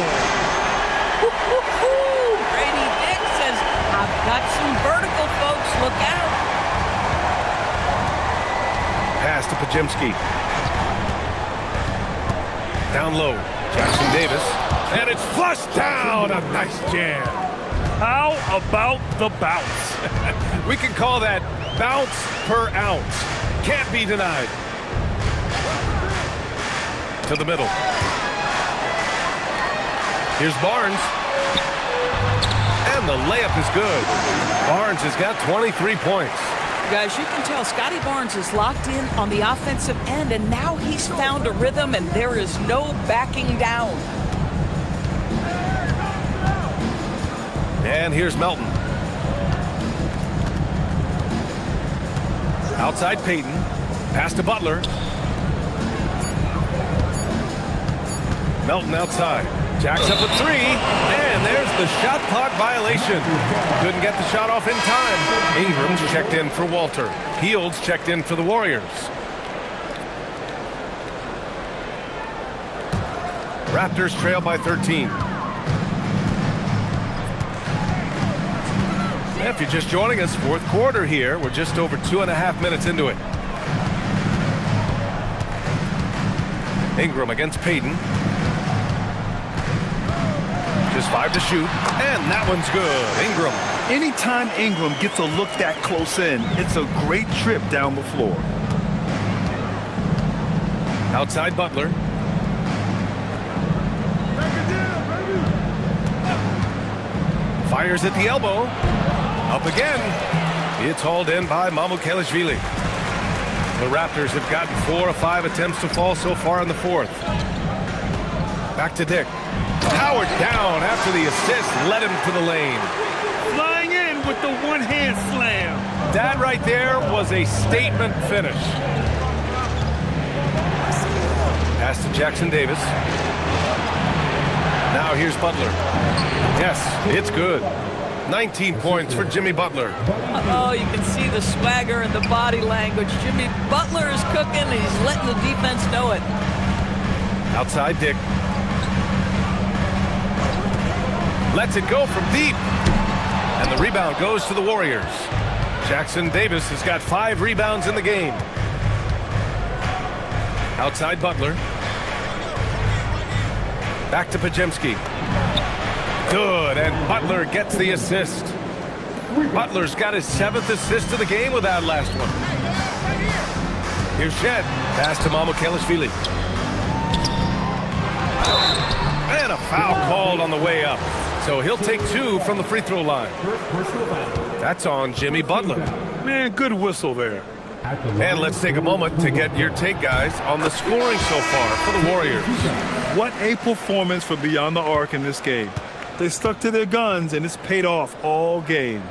[SPEAKER 6] Brady Dick says, I've got some vertical, folks. Look out.
[SPEAKER 1] Pass to Pajemski. Down low. Jackson Davis. And it's flushed down. A nice jam.
[SPEAKER 2] How about the bounce?
[SPEAKER 1] We can call that bounce per ounce. Can't be denied. To the middle. Here's Barnes. And the layup is good. Barnes has got 23 points.
[SPEAKER 6] Guys, you can tell Scotty Barnes is locked in on the offensive end, and now he's found a rhythm, and there is no backing down.
[SPEAKER 1] And here's Melton. Outside Payton. Pass to Butler. Melton outside. Jacks up a 3. And there's the shot clock violation. Couldn't get the shot off in time. Ingram's checked in for Walter. Fields checked in for the Warriors. Raptors trail by 13. If you're just joining us, 4th quarter here. We're just over 2.5 minutes into it. Ingram against Payton. Just 5 to shoot, and that one's good. Ingram.
[SPEAKER 2] Anytime Ingram gets a look that close in, it's a great trip down the floor.
[SPEAKER 1] Outside Butler. Fires at the elbow. Up again. It's hauled in by Mamukelashvili. The Raptors have gotten 4 of 5 attempts to fall so far in the 4th. Back to Dick. Powered down after the assist led him to the lane.
[SPEAKER 2] Flying in with the one-hand slam.
[SPEAKER 1] That right there was a statement finish. Pass to Jackson Davis. Now here's Butler. Yes, it's good. 19 points for Jimmy Butler.
[SPEAKER 6] Oh, you can see the swagger and the body language. Jimmy Butler is cooking, and he's letting the defense know it.
[SPEAKER 1] Outside Dick. Lets it go from deep. And the rebound goes to the Warriors. Jackson Davis has got 5 rebounds in the game. Outside Butler. Back to Pajemski. Good, and Butler gets the assist. Butler's got his 7th assist of the game with that last one. Here's Shed. Pass to Mamukelashvili. And a foul called on the way up. So he'll take 2 from the free throw line. That's on Jimmy Butler.
[SPEAKER 2] Man, good whistle there.
[SPEAKER 1] And let's take a moment to get your take, guys, on the scoring so far for the Warriors.
[SPEAKER 2] What a performance from beyond the arc in this game. They stuck to their guns, and it's paid off all game.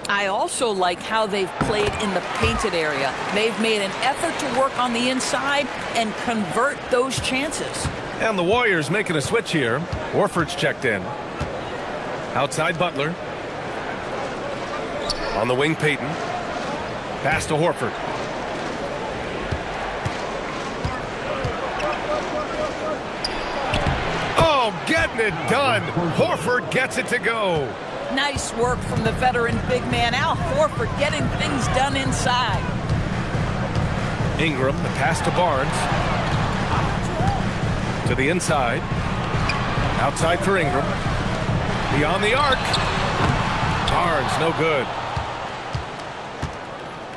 [SPEAKER 3] I also like how they've played in the painted area. They've made an effort to work on the inside and convert those chances.
[SPEAKER 1] And the Warriors making a switch here. Horford's checked in. Outside Butler. On the wing, Payton. Pass to Horford. Oh, getting it done. Horford gets it to go.
[SPEAKER 3] Nice work from the veteran big man, Al Horford, getting things done inside.
[SPEAKER 1] Ingram, the pass to Barnes. To the inside. Outside for Ingram. Beyond the arc. Barnes, no good.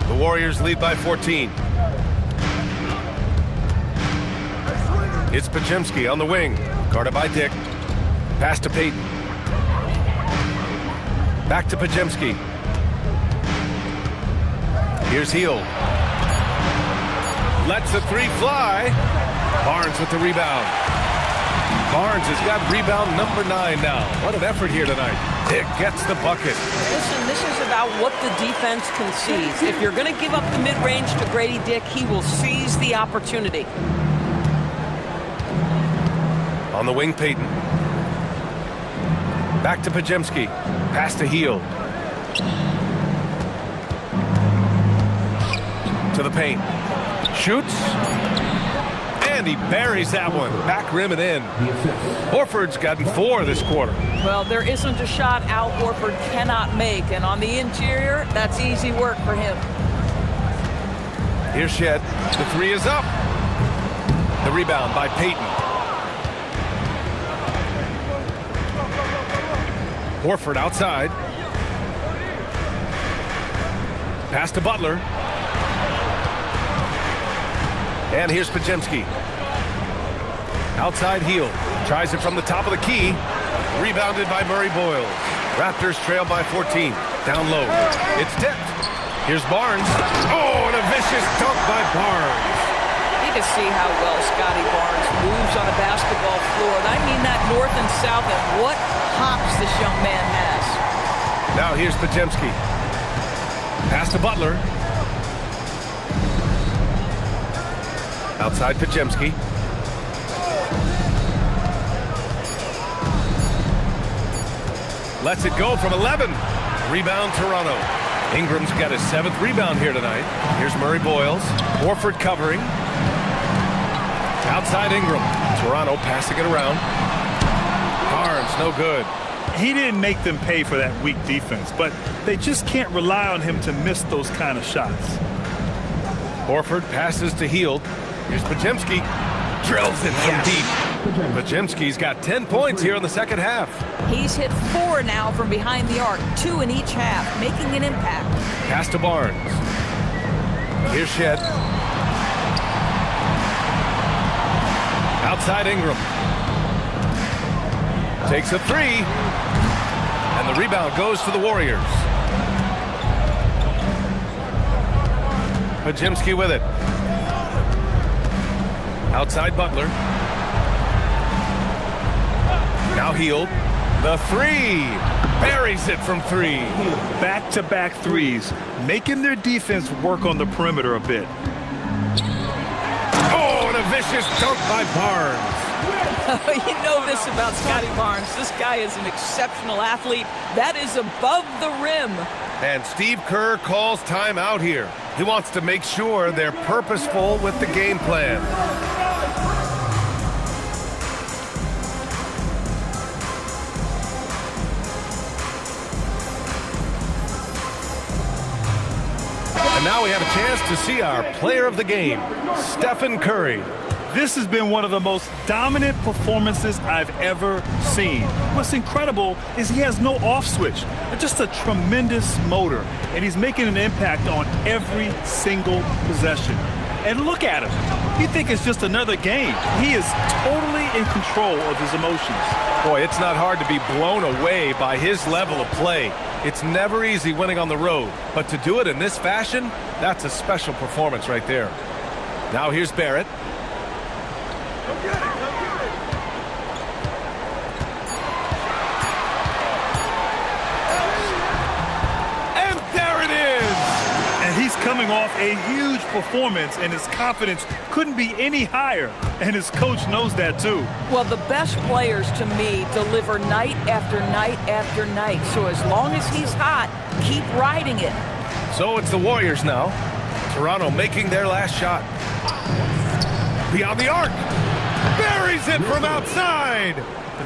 [SPEAKER 1] The Warriors lead by 14. It's Podziemski on the wing. Guarded by Dick. Pass to Payton. Back to Podziemski. Here's Hield. Lets the 3 fly. Barnes with the rebound. Barnes has got rebound number 9 now. What an effort here tonight. Dick gets the bucket.
[SPEAKER 6] Listen, this is about what the defense can seize. If you're going to give up the mid-range to Grady Dick, he will seize the opportunity.
[SPEAKER 1] On the wing, Payton. Back to Podziemski. Pass to Hield. To the paint. Shoots. And he buries that one. Back rim and in. Horford's gotten 4 this quarter.
[SPEAKER 3] Well, there isn't a shot Al Horford cannot make, and on the interior, that's easy work for him.
[SPEAKER 1] Here's Shed. The 3 is up. The rebound by Payton. Horford outside. Pass to Butler. And here's Podziemski. Outside Hield. Tries it from the top of the key. Rebounded by Murray Boyles. Raptors trail by 14. Down low. It's tipped. Here's Barnes. Oh, and a vicious dunk by Barnes.
[SPEAKER 3] You can see how well Scotty Barnes moves on a basketball floor. And I mean that north and south, and what hops this young man has.
[SPEAKER 1] Now here's Podziemski. Pass to Butler. Outside Podziemski. Lets it go from 11. Rebound Toronto. Ingram's got his 7th rebound here tonight. Here's Murray Boyles. Horford covering. Outside Ingram. Toronto passing it around. Barnes, no good.
[SPEAKER 2] He didn't make them pay for that weak defense, but they just can't rely on him to miss those kind of shots.
[SPEAKER 1] Horford passes to Hield. Here's Podziemski. Drills it from deep. Podziemski's got 10 points here in the second half.
[SPEAKER 3] He's hit 4 now from behind the arc, 2 in each half, making an impact.
[SPEAKER 1] Pass to Barnes. Here's Shed. Outside Ingram. Takes a 3. And the rebound goes to the Warriors. Podziemski with it. Outside Butler. Now Hield. The 3. Buries it from 3.
[SPEAKER 2] Back-to-back threes, making their defense work on the perimeter a bit.
[SPEAKER 1] Oh, and a vicious dunk by Barnes.
[SPEAKER 3] You know this about Scotty Barnes. This guy is an exceptional athlete. That is above the rim.
[SPEAKER 1] And Steve Kerr calls timeout here. He wants to make sure they're purposeful with the game plan. And now we have a chance to see our player of the game, Stephen Curry.
[SPEAKER 2] This has been one of the most dominant performances I've ever seen. What's incredible is he has no off switch. Just a tremendous motor, and he's making an impact on every single possession. And look at him. You think it's just another game. He is totally in control of his emotions.
[SPEAKER 1] Boy, it's not hard to be blown away by his level of play. It's never easy winning on the road, but to do it in this fashion, that's a special performance right there. Now here's Barrett. And there it is!
[SPEAKER 2] And he's coming off a huge performance, and his confidence couldn't be any higher. And his coach knows that too.
[SPEAKER 3] Well, the best players to me deliver night after night after night. So as long as he's hot, keep riding it.
[SPEAKER 1] So it's the Warriors now. Toronto making their last shot. Beyond the arc. Buries it from outside.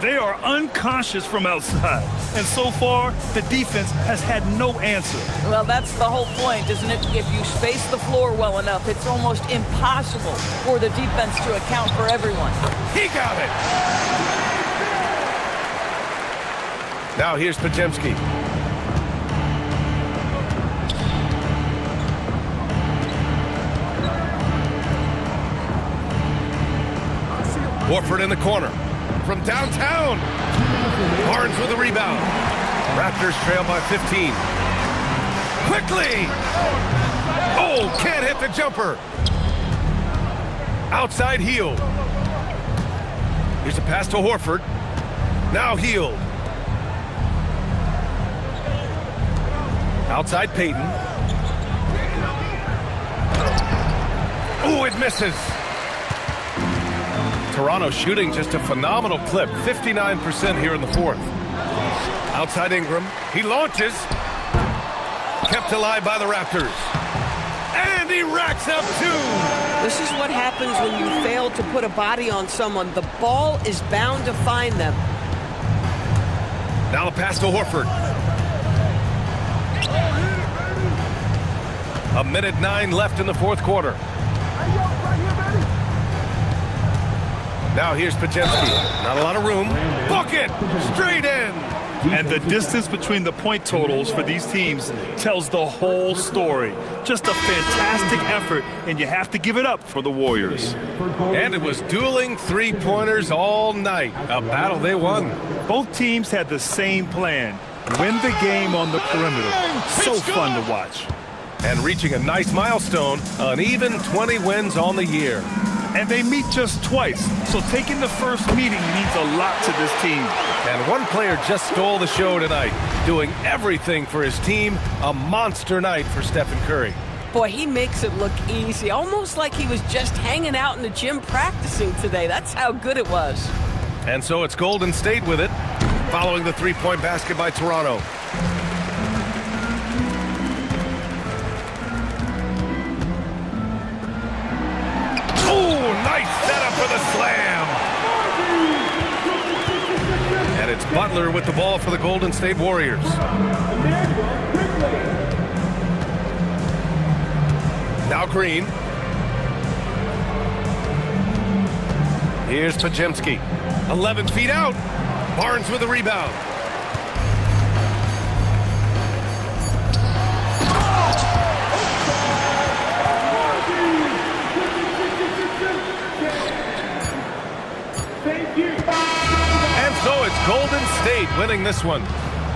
[SPEAKER 2] They are unconscious from outside. And so far, the defense has had no answer.
[SPEAKER 3] Well, that's the whole point, isn't it? If you space the floor well enough, it's almost impossible for the defense to account for everyone.
[SPEAKER 1] He got it. Now here's Podziemski. Horford in the corner. From downtown. Barnes with the rebound. Raptors trail by 15. Quickly! Oh, can't hit the jumper. Outside Hield. Here's a pass to Horford. Now Hield. Outside Payton. Oh, it misses. Toronto shooting just a phenomenal clip, 59% here in the fourth. Outside Ingram, he launches. Kept alive by the Raptors. And he racks up two.
[SPEAKER 6] This is what happens when you fail to put a body on someone. The ball is bound to find them.
[SPEAKER 1] Now the pass to Horford. 1:09 left in the fourth quarter. Now here's Podziemski. Not a lot of room. Bucket! Straight in!
[SPEAKER 2] And the distance between the point totals for these teams tells the whole story. Just a fantastic effort, and you have to give it up for the Warriors.
[SPEAKER 1] And it was dueling three-pointers all night. A battle they won.
[SPEAKER 2] Both teams had the same plan. Win the game on the perimeter. So fun to watch.
[SPEAKER 1] And reaching a nice milestone, an even 20 wins on the year.
[SPEAKER 2] And they meet just twice, so taking the first meeting means a lot to this team.
[SPEAKER 1] And one player just stole the show tonight, doing everything for his team. A monster night for Stephen Curry.
[SPEAKER 6] Boy, he makes it look easy, almost like he was just hanging out in the gym practicing today. That's how good it was.
[SPEAKER 1] And so it's Golden State with it, following the three-point basket by Toronto. For the slam. And it's Butler with the ball for the Golden State Warriors. Now Green. Here's Podziemski. 11 feet out. Barnes with the rebound. So it's Golden State winning this one.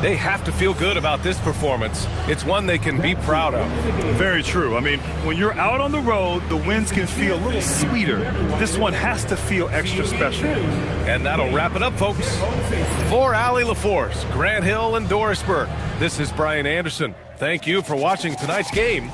[SPEAKER 1] They have to feel good about this performance. It's one they can be proud of.
[SPEAKER 2] Very true. I mean, when you're out on the road, the wins can feel a little sweeter. This one has to feel extra special.
[SPEAKER 1] And that'll wrap it up, folks. For Allie LaForce, Grant Hill, and Doris Burke, this is Brian Anderson. Thank you for watching tonight's game